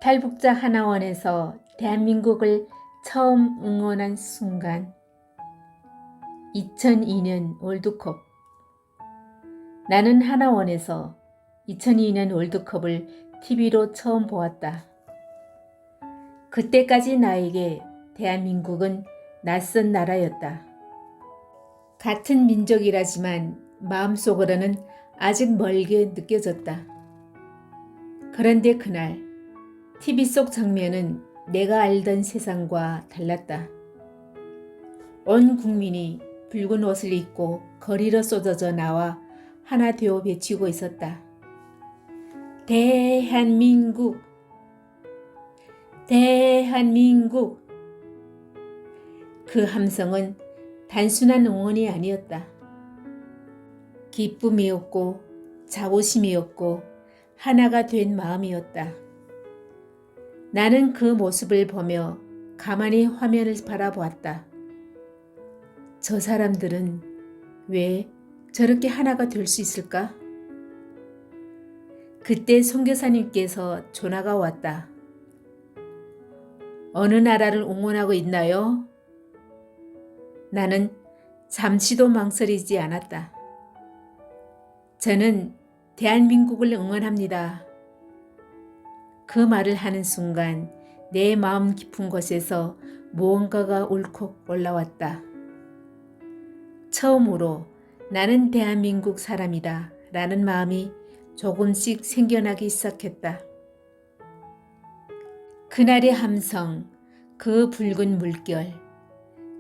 탈북자 하나원에서 대한민국을 처음 응원한 순간 2002년 월드컵. 나는 하나원에서 2002년 월드컵을 TV로 처음 보았다. 그때까지 나에게 대한민국은 낯선 나라였다. 같은 민족이라지만 마음속으로는 아직 멀게 느껴졌다. 그런데 그날 TV 속 장면은 내가 알던 세상과 달랐다. 온 국민이 붉은 옷을 입고 거리로 쏟아져 나와 하나 되어 외치고 있었다. 대한민국! 대한민국! 그 함성은 단순한 응원이 아니었다. 기쁨이었고 자부심이었고 하나가 된 마음이었다. 나는 그 모습을 보며 가만히 화면을 바라보았다. 저 사람들은 왜 저렇게 하나가 될 수 있을까? 그때 선교사님께서 전화가 왔다. 어느 나라를 응원하고 있나요? 나는 잠시도 망설이지 않았다. 저는 대한민국을 응원합니다. 그 말을 하는 순간 내 마음 깊은 곳에서 무언가가 울컥 올라왔다. 처음으로 나는 대한민국 사람이다 라는 마음이 조금씩 생겨나기 시작했다. 그날의 함성, 그 붉은 물결,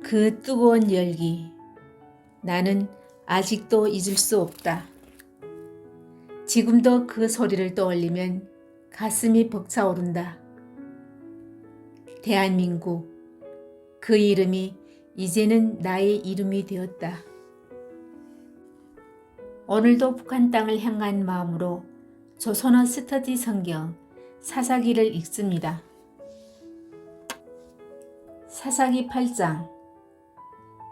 그 뜨거운 열기, 나는 아직도 잊을 수 없다. 지금도 그 소리를 떠올리면 가슴이 벅차오른다. 대한민국, 그 이름이 이제는 나의 이름이 되었다. 오늘도 북한 땅을 향한 마음으로 조선어 스터디 성경 사사기를 읽습니다. 사사기 8장.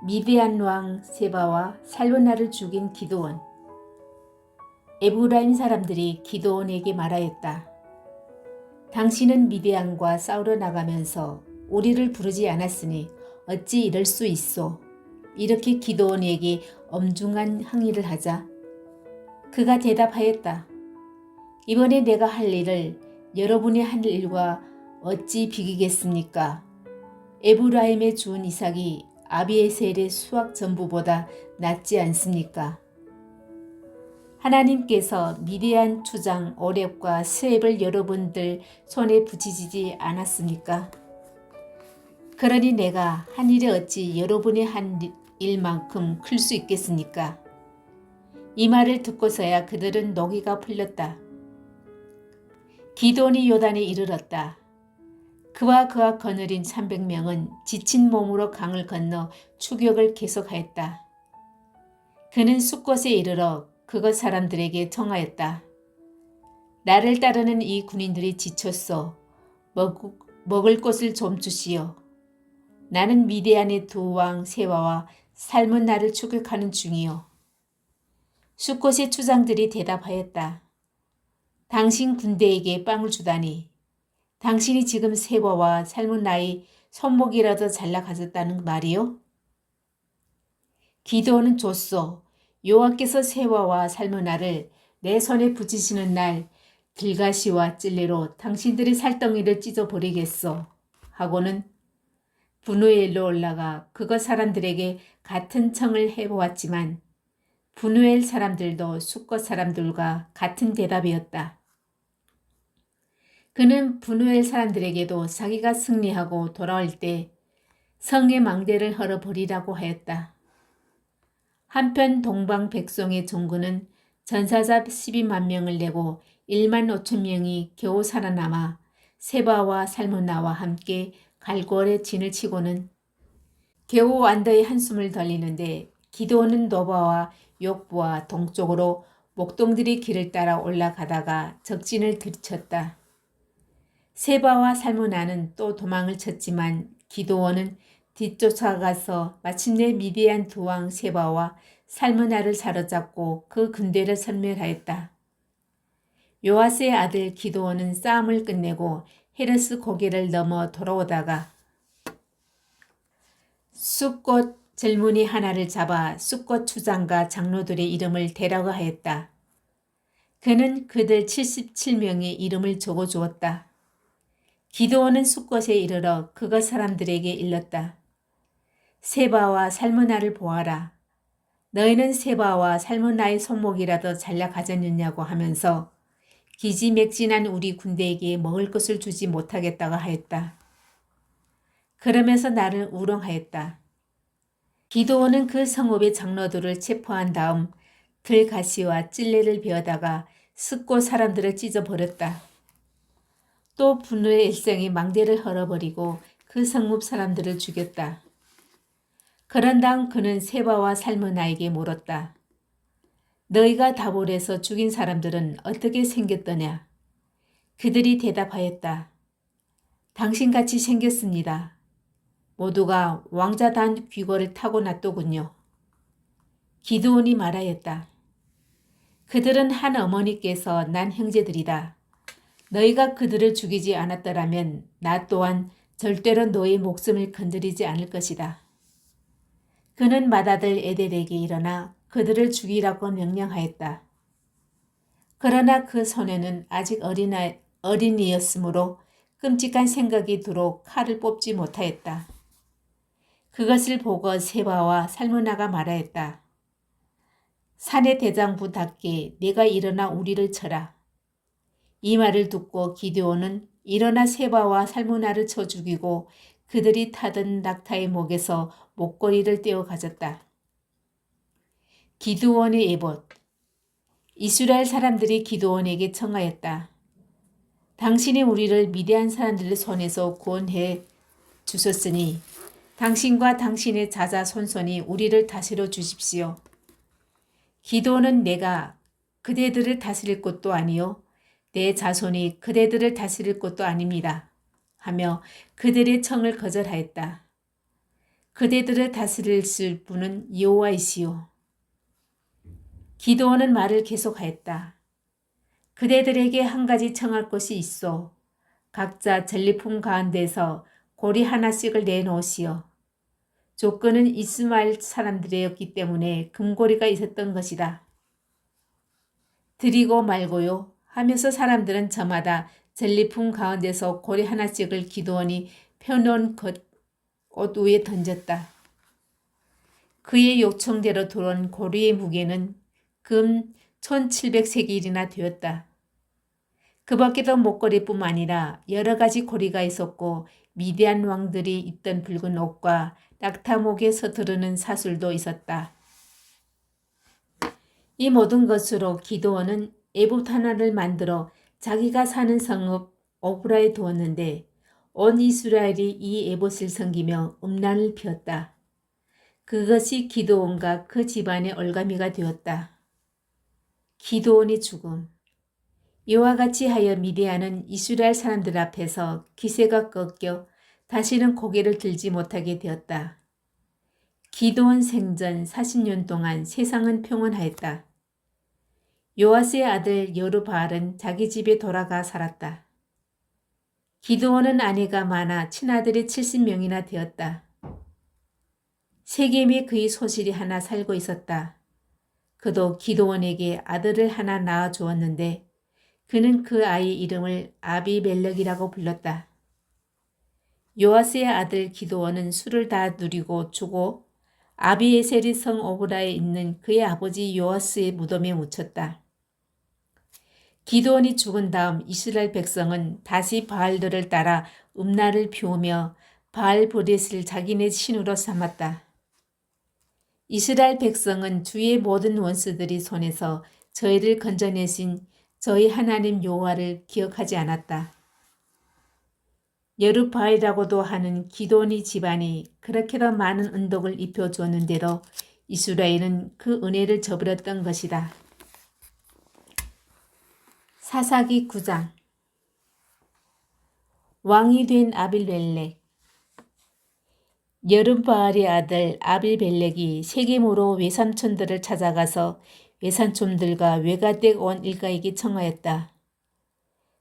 미디안 왕 세바와 살므나를 죽인 기드온. 에브라임 사람들이 기드온에게 말하였다. 당신은 미디안과 싸우러 나가면서 우리를 부르지 않았으니 어찌 이럴 수 있소? 이렇게 기드온에게 엄중한 항의를 하자 그가 대답하였다. 이번에 내가 할 일을 여러분이 한 일과 어찌 비기겠습니까? 에브라임에 주은 이삭이 아비에셀의 수확 전부보다 낫지 않습니까? 하나님께서 미디안 투장 오렙과 스앱을 여러분들 손에 붙이지 않았습니까? 그러니 내가 한 일이 어찌 여러분이 한 일만큼 클 수 있겠습니까? 이 말을 듣고서야 그들은 노기가 풀렸다. 기드온이 요단에 이르렀다. 그와 그와 거느린 300명은 지친 몸으로 강을 건너 추격을 계속하였다. 그는 숫곳에 이르러 그곳 사람들에게 청하였다. 나를 따르는 이 군인들이 지쳤소. 먹을 것을 좀 주시오. 나는 미디안의 두 왕 세바와 삶은 나를 추격하는 중이오. 숫곳의 추장들이 대답하였다. 당신 군대에게 빵을 주다니. 당신이 지금 세바와 삶은 나의 손목이라도 잘라 가졌다는 말이오? 기드온은 줬소. 여호와께서 세바와 살므나를 내 손에 붙이시는 날 길가시와 찔레로 당신들의 살덩이를 찢어버리겠소. 하고는 브누엘로 올라가 그것 사람들에게 같은 청을 해보았지만 브누엘 사람들도 숫곳 사람들과 같은 대답이었다. 그는 브누엘 사람들에게도 자기가 승리하고 돌아올 때 성의 망대를 헐어버리라고 하였다. 한편 동방 백성의 종군은 전사자 12만 명을 내고 1만 5천 명이 겨우 살아남아 세바와 살므나와 함께 갈골에 진을 치고는 겨우 완더의 한숨을 돌리는데 기드온은 노바와 욕부와 동쪽으로 목동들이 길을 따라 올라가다가 적진을 들이쳤다. 세바와 살므나는 또 도망을 쳤지만 기드온은 뒤쫓아가서 마침내 미디안 두 왕 세바와 살므나를 사로잡고 그 군대를 섬멸하였다. 요아스의 아들 기드온은 싸움을 끝내고 헤레스 고개를 넘어 돌아오다가 숫꽃 젊은이 하나를 잡아 숫꽃 추장과 장로들의 이름을 대라고 하였다. 그는 그들 77명의 이름을 적어주었다. 기드온은 숫꽃에 이르러 그것 사람들에게 일렀다. 세바와 살므나를 보아라. 너희는 세바와 살므나의 손목이라도 잘라 가졌느냐고 하면서 기지맥진한 우리 군대에게 먹을 것을 주지 못하겠다고 하였다. 그러면서 나를 우롱하였다. 기드온은 그 성읍의 장로들을 체포한 다음 들가시와 찔레를 베어다가 숫꽃 사람들을 찢어버렸다. 또 분노의 일성이 망대를 헐어버리고 그 성읍 사람들을 죽였다. 그런 다음 그는 세바와 살므나에게 물었다. 너희가 다볼에서 죽인 사람들은 어떻게 생겼더냐? 그들이 대답하였다. 당신같이 생겼습니다. 모두가 왕자단 귀걸을 타고 났더군요. 기드온이 말하였다. 그들은 한 어머니께서 난 형제들이다. 너희가 그들을 죽이지 않았더라면 나 또한 절대로 너희 목숨을 건드리지 않을 것이다. 그는 맏아들 에델에게 일어나 그들을 죽이라고 명령하였다. 그러나 그 손에는 아직 어린이였으므로 끔찍한 생각이 들어 칼을 뽑지 못하였다. 그것을 보고 세바와 살므나가 말하였다. 산의 대장부답게 내가 일어나 우리를 쳐라. 이 말을 듣고 기드온은 일어나 세바와 살므나를 쳐 죽이고 그들이 타던 낙타의 목에서 목걸이를 떼어 가졌다. 기드온의 에봇. 이스라엘 사람들이 기드온에게 청하였다. 당신이 우리를 미디안 사람들의 손에서 구원해 주셨으니 당신과 당신의 자자손손이 우리를 다스려 주십시오. 기드온은 내가 그대들을 다스릴 것도 아니요 내 자손이 그대들을 다스릴 것도 아닙니다. 하며 그들의 청을 거절하였다. 그대들을 다스릴 분은 여호와이시오. 기드온은 말을 계속하였다. 그대들에게 한 가지 청할 것이 있어. 각자 전리품 가운데서 고리 하나씩을 내놓으시오. 조건은 이스마엘 사람들이었기 때문에 금고리가 있었던 것이다. 드리고 말고요 하면서 사람들은 저마다 전리품 가운데서 고리 하나씩을 기드온이 펴놓은 옷 위에 던졌다. 그의 요청대로 들어온 고리의 무게는 금 1700세길이나 되었다. 그 밖에도 목걸이뿐만 아니라 여러 가지 고리가 있었고 미디안 왕들이 입던 붉은 옷과 낙타목에 서두르는 사술도 있었다. 이 모든 것으로 기드온은 에봇 하나를 만들어 자기가 사는 성읍 오브라에 두었는데 온 이스라엘이 이 에봇을 섬기며 음란을 피웠다. 그것이 기드온과 그 집안의 올가미가 되었다. 기드온의 죽음. 이와 같이 하여 미디안은 이스라엘 사람들 앞에서 기세가 꺾여 다시는 고개를 들지 못하게 되었다. 기드온 생전 40년 동안 세상은 평온하였다. 요아스의 아들 여루바알은 자기 집에 돌아가 살았다. 기드온은 아내가 많아 친아들이 70명이나 되었다. 세겜에 그의 소실이 하나 살고 있었다. 그도 기드온에게 아들을 하나 낳아 주었는데 그는 그 아이 이름을 아비멜렉이라고 불렀다. 요아스의 아들 기드온은 술을 다 누리고 죽고 아비에셀이 성 오브라에 있는 그의 아버지 요아스의 무덤에 묻혔다. 기드온이 죽은 다음 이스라엘 백성은 다시 바알들을 따라 음란을 피우며 바알 브렛을 자기네 신으로 삼았다. 이스라엘 백성은 주의 모든 원수들이 손에서 저희를 건져내신 저희 하나님 여호와를 기억하지 않았다. 여루바알이라고도 하는 기드온의 집안이 그렇게도 많은 은덕을 입혀주었는데도 이스라엘은 그 은혜를 저버렸던 것이다. 사사기 9장. 왕이 된 아빌멜렉. 여룹바알의 아들 아빌멜렉이 세겜으로 외삼촌들을 찾아가서 외삼촌들과 외가댁 온 일가에게 청하였다.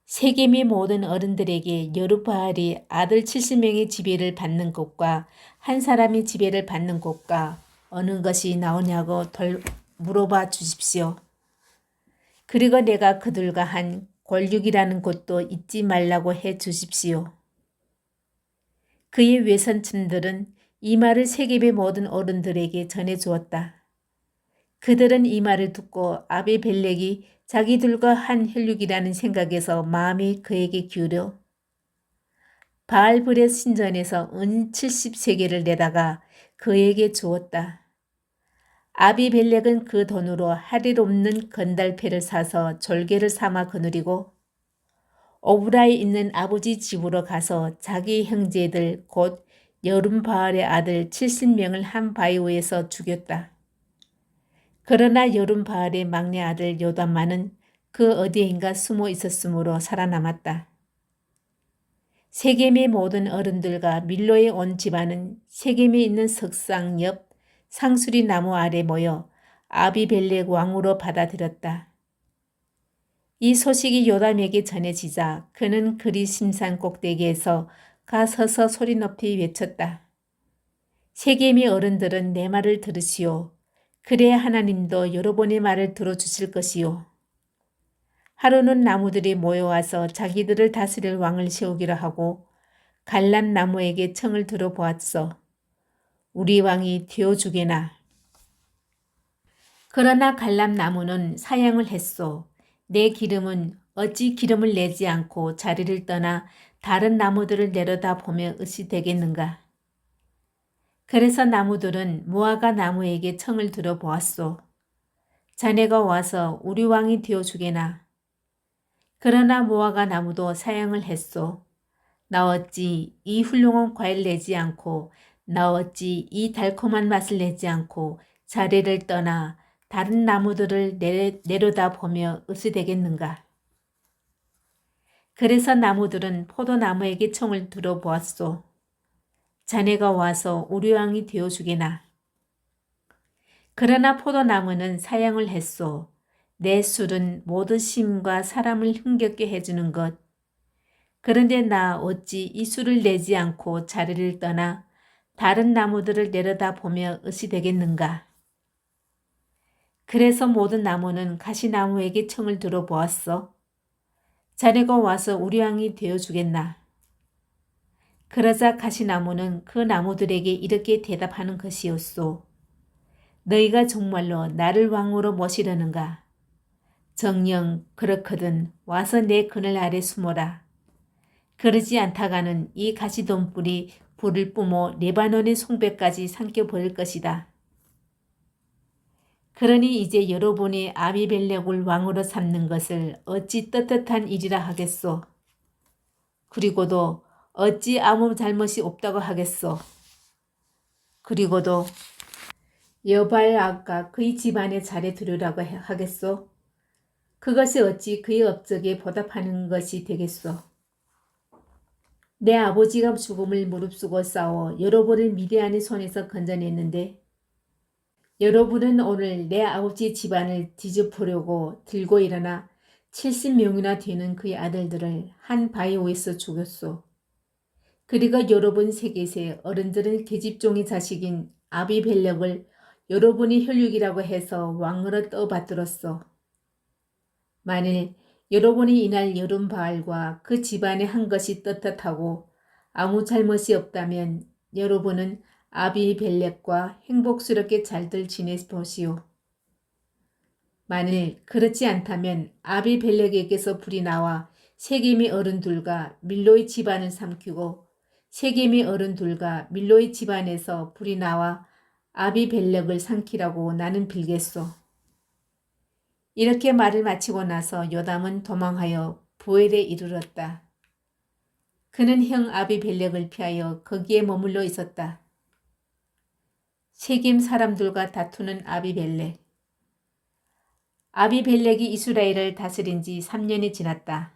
세겜의 모든 어른들에게 여룻바알이 아들 70명의 지배를 받는 곳과 한 사람의 지배를 받는 곳과 어느 것이 나오냐고 물어봐 주십시오. 그리고 내가 그들과 한 골육이라는 곳도 잊지 말라고 해 주십시오. 그의 외손층들은 이 말을 세겜의 모든 어른들에게 전해 주었다. 그들은 이 말을 듣고 아비벨렉이 자기들과 한 혈육이라는 생각에서 마음이 그에게 기울여 바알브렛 신전에서 은 70세겔을 내다가 그에게 주었다. 아비벨렉은 그 돈으로 할일 없는 건달패를 사서 졸개를 삼아 거느리고 오브라에 있는 아버지 집으로 가서 자기 형제들 곧 여룻바알의 아들 70명을 한 바위 위에서 죽였다. 그러나 여룻바알의 막내 아들 요담만은 그 어디인가 숨어 있었으므로 살아남았다. 세겜의 모든 어른들과 밀로에 온 집안은 세겜에 있는 석상 옆 상수리 나무 아래 모여 아비벨렉 왕으로 받아들였다. 이 소식이 요담에게 전해지자 그는 그리 심산 꼭대기에서 가서서 소리 높이 외쳤다. 세겜의 어른들은 내 말을 들으시오. 그래야 하나님도 여러분의 말을 들어주실 것이요. 하루는 나무들이 모여와서 자기들을 다스릴 왕을 세우기로 하고 갈람나무에게 청을 들어보았어. 우리 왕이 되어주게나. 그러나 갈람나무는 사양을 했소. 내 기름은 어찌 기름을 내지 않고 자리를 떠나 다른 나무들을 내려다보며 으시 되겠는가. 그래서 나무들은 무화과 나무에게 청을 들어보았소. 자네가 와서 우리 왕이 되어주게나. 그러나 무화과 나무도 사양을 했소. 나 어찌 이 훌륭한 과일 내지 않고 나 어찌 이 달콤한 맛을 내지 않고 자리를 떠나 다른 나무들을 내려다보며 으스대겠는가. 그래서 나무들은 포도나무에게 청을 들어보았소. 자네가 와서 우리 왕이 되어주게나. 그러나 포도나무는 사양을 했소. 내 술은 모든 심과 사람을 흥겹게 해주는 것. 그런데 나 어찌 이 술을 내지 않고 자리를 떠나 다른 나무들을 내려다보며 으시되겠는가. 그래서 모든 나무는 가시나무에게 청을 들어보았어. 자네가 와서 우리 왕이 되어주겠나. 그러자 가시나무는 그 나무들에게 이렇게 대답하는 것이었소. 너희가 정말로 나를 왕으로 모시려는가. 정녕 그렇거든 와서 내 그늘 아래 숨어라. 그러지 않다가는 이 가시덤불이 불을 뿜어 레바논의 송배까지 삼켜버릴 것이다. 그러니 이제 여러분이 아비벨렉을 왕으로 삼는 것을 어찌 떳떳한 일이라 하겠소. 그리고도 어찌 아무 잘못이 없다고 하겠소. 그리고도 여발악과 그의 집안의 잘해 두려라고 하겠소. 그것이 어찌 그의 업적에 보답하는 것이 되겠소. 내 아버지가 죽음을 무릅쓰고 싸워 여러분을 미디안의 손에서 건져냈는데 여러분은 오늘 내 아버지 집안을 뒤집으려고 들고 일어나 70명이나 되는 그의 아들들을 한 바위 위에서 죽였소. 그리고 여러분 세계세 어른들은 계집종의 자식인 아비벨렉을 여러분이 혈육이라고 해서 왕으로 떠받들었소. 만일 여러분이 이날 여룻바알과 그 집안에 한 것이 떳떳하고 아무 잘못이 없다면 여러분은 아비벨렉과 행복스럽게 잘들 지내보시오. 만일 그렇지 않다면 아비벨렉에게서 불이 나와 세겜의 어른들과 밀로의 집안을 삼키고 세겜의 어른들과 밀로의 집안에서 불이 나와 아비벨렉을 삼키라고 나는 빌겠소. 이렇게 말을 마치고 나서 요담은 도망하여 부엘에 이르렀다. 그는 형 아비벨렉을 피하여 거기에 머물러 있었다. 세겜 사람들과 다투는 아비벨렉. 아비벨렉이 이스라엘을 다스린 지 3년이 지났다.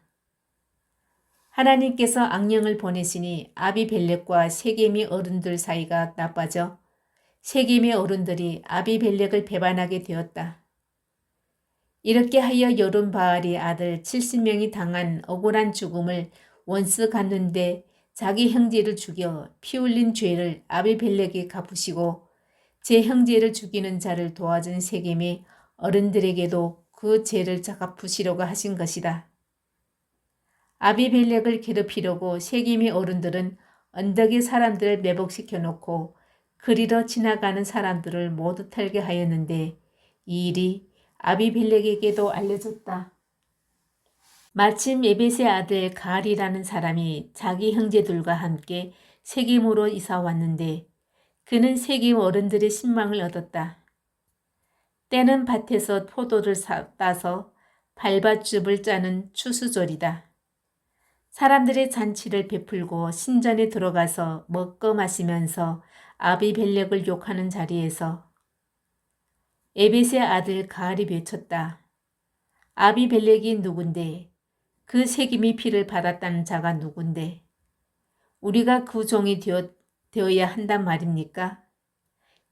하나님께서 악령을 보내시니 아비벨렉과 세겜의 어른들 사이가 나빠져 세겜의 어른들이 아비벨렉을 배반하게 되었다. 이렇게 하여 여론바알의 아들 70명이 당한 억울한 죽음을 원스 갚는데 자기 형제를 죽여 피 흘린 죄를 아비벨렉에 갚으시고 제 형제를 죽이는 자를 도와준 세겜의 어른들에게도 그 죄를 갚으시려고 하신 것이다. 아비벨렉을 괴롭히려고 세겜의 어른들은 언덕에 사람들을 매복시켜 놓고 그리로 지나가는 사람들을 모두 털게 하였는데 이 일이 아비벨렉에게도 알려졌다. 마침 에벳의 아들 가알이라는 사람이 자기 형제들과 함께 세겜으로 이사 왔는데 그는 세겜 어른들의 신망을 얻었다. 때는 밭에서 포도를 따서 밟아줍을 짜는 추수절이다. 사람들의 잔치를 베풀고 신전에 들어가서 먹고 마시면서 아비벨렉을 욕하는 자리에서 에벳의 아들 가알이 외쳤다. 아비벨렉이 누군데? 그 세겜이 피를 받았다는 자가 누군데? 우리가 그 종이 되어야 한단 말입니까?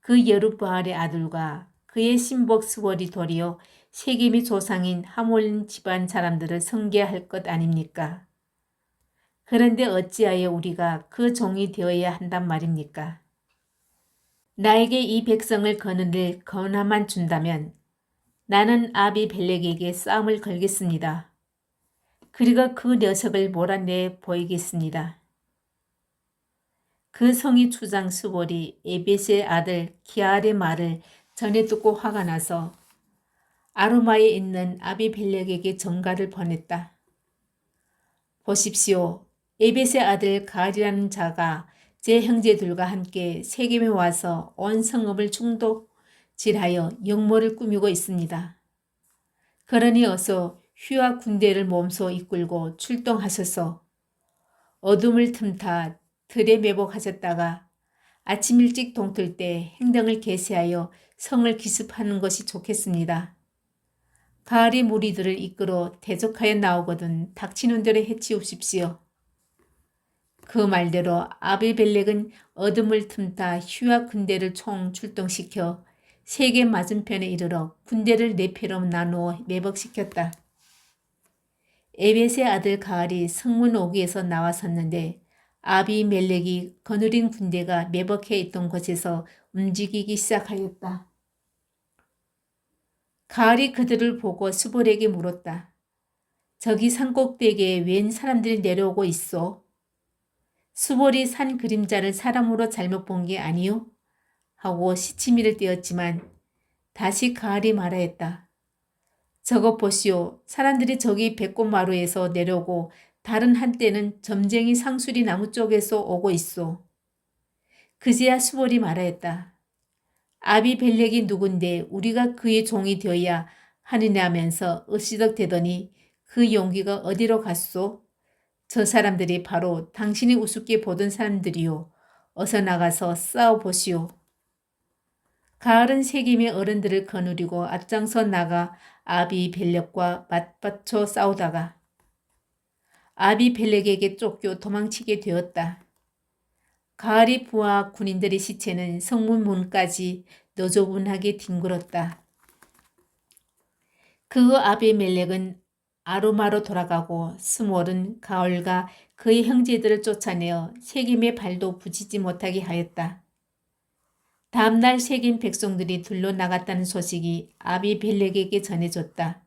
그 여룹바알의 아들과 그의 신복 스월이 도리어 세겜의 조상인 하몰 집안 사람들을 섬겨야 것 아닙니까? 그런데 어찌하여 우리가 그 종이 되어야 한단 말입니까? 나에게 이 백성을 거느릴 권한만 준다면 나는 아비벨렉에게 싸움을 걸겠습니다. 그리고 그 녀석을 몰아내 보이겠습니다. 그 성의 추장 수볼이 에벳의 아들 기알의 말을 전해 듣고 화가 나서 아루마에 있는 아비벨렉에게 전가를 보냈다. 보십시오. 에벳의 아들 가알이라는 자가 제 형제들과 함께 세겜에 와서 온 성읍을 충독질하여 역모를 꾸미고 있습니다. 그러니 어서 휘와 군대를 몸소 이끌고 출동하셔서 어둠을 틈타 들에 매복하셨다가 아침 일찍 동틀 때 행동을 개시하여 성을 기습하는 것이 좋겠습니다. 가알이 무리들을 이끌어 대적하여 나오거든 닥치는 대로 해치우십시오. 그 말대로 아비벨렉은 어둠을 틈타 휘와 군대를 총 출동시켜 세겜 맞은편에 이르러 군대를 네 패로 나누어 매복시켰다. 에벳의 아들 가알이 성문 오기에서 나와섰는데 아비멜렉이 거느린 군대가 매복해 있던 곳에서 움직이기 시작하였다. 가알이 그들을 보고 수볼에게 물었다. 저기 산꼭대기에 웬 사람들이 내려오고 있어? 수볼이 산 그림자를 사람으로 잘못 본 게 아니요? 하고 시치미를 띄었지만 다시 가알이 말하였다. 저것 보시오. 사람들이 저기 백꽃마루에서 내려오고 다른 한때는 점쟁이 상수리 나무 쪽에서 오고 있소. 그제야 수볼이 말하였다. 아비벨렉이 누군데 우리가 그의 종이 되어야 하느냐면서 으시덕대더니 그 용기가 어디로 갔소? 저 사람들이 바로 당신이 우습게 보던 사람들이요. 어서 나가서 싸워보시오. 가을은 세겜의 어른들을 거느리고 앞장서 나가 아비벨렉과 맞받쳐 싸우다가 아비벨렉에게 쫓겨 도망치게 되었다. 가을이 부하 군인들의 시체는 성문 문까지 너저분하게 뒹굴었다. 그 아비멜렉은 아루마로 돌아가고 스몰은 가을과 그의 형제들을 쫓아내어 세겜의 발도 붙이지 못하게 하였다. 다음날 세겜 백성들이 둘러 나갔다는 소식이 아비벨렉에게 전해졌다.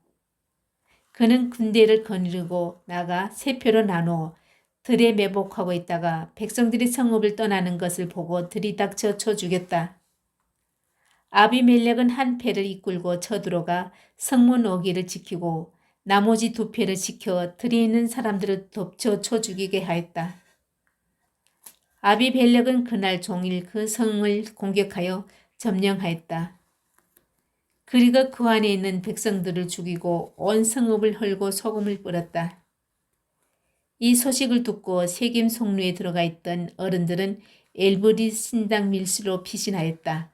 그는 군대를 거느리고 나가 세 표로 나누어 들에 매복하고 있다가 백성들이 성읍을 떠나는 것을 보고 들이닥쳐 쳐 죽였다. 아비멜렉은 한 패를 이끌고 쳐들어가 성문 어귀를 지키고 나머지 두 패를 지켜 들에 있는 사람들을 덮쳐 쳐 죽이게 하였다. 아비벨렉은 그날 종일 그 성을 공격하여 점령하였다. 그리고 그 안에 있는 백성들을 죽이고 온 성읍을 헐고 소금을 뿌렸다. 이 소식을 듣고 세겜 성루에 들어가 있던 어른들은 엘브리 신당 밀수로 피신하였다.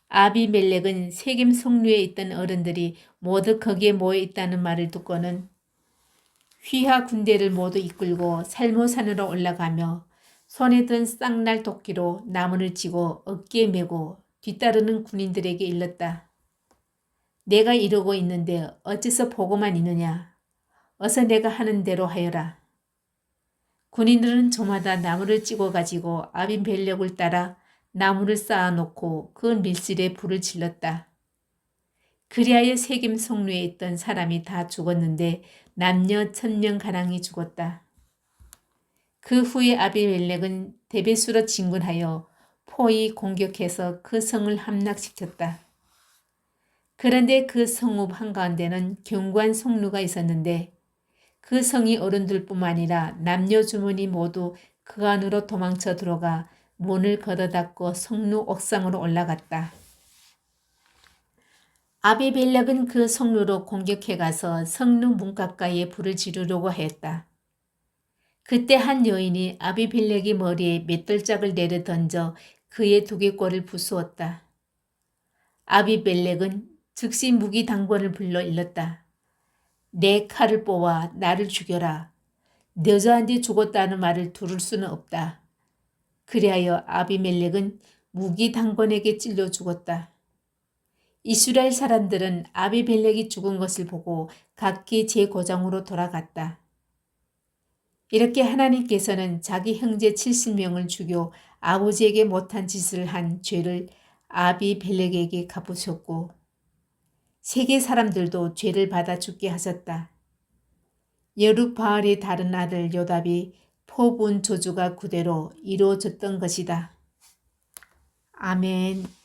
아비멜렉은 세겜 성루에 있던 어른들이 모두 거기에 모여 있다는 말을 듣고는 휘하 군대를 모두 이끌고 살모산으로 올라가며 손에 든 쌍날 도끼로 나무를 치고 어깨에 메고 뒤따르는 군인들에게 일렀다. 내가 이러고 있는데 어째서 보고만 있느냐. 어서 내가 하는 대로 하여라. 군인들은 저마다 나무를 찍어 가지고 아비멜렉을 따라 나무를 쌓아놓고 그 밀실에 불을 질렀다. 그리하여 세겜 성루에 있던 사람이 다 죽었는데 남녀 1000명가량이 죽었다. 그 후에 아비멜렉은 데베수로 진군하여 포위 공격해서 그 성을 함락시켰다. 그런데 그 성읍 한가운데는 견고한 성루가 있었는데 그 성이 어른들뿐만 아니라 남녀 주문이 모두 그 안으로 도망쳐 들어가 문을 걷어닫고 성루 옥상으로 올라갔다. 아비멜렉은 그 성루로 공격해 가서 성루 문 가까이에 불을 지르려고 했다. 그때 한 여인이 아비멜렉의 머리에 맷돌짝을 내려 던져 그의 두개골을 부수었다. 아비멜렉은 즉시 무기당번을 불러 일렀다. 내 칼을 뽑아 나를 죽여라. 여자한테 죽었다는 말을 들을 수는 없다. 그리하여 아비멜렉은 무기당번에게 찔려 죽었다. 이스라엘 사람들은 아비멜렉이 죽은 것을 보고 각기 제 고장으로 돌아갔다. 이렇게 하나님께서는 자기 형제 70명을 죽여 아버지에게 못한 짓을 한 죄를 아비멜렉에게 갚으셨고 세계 사람들도 죄를 받아 죽게 하셨다. 여룻바알의 다른 아들 요답이 포분 저주가 그대로 이루어졌던 것이다. 아멘.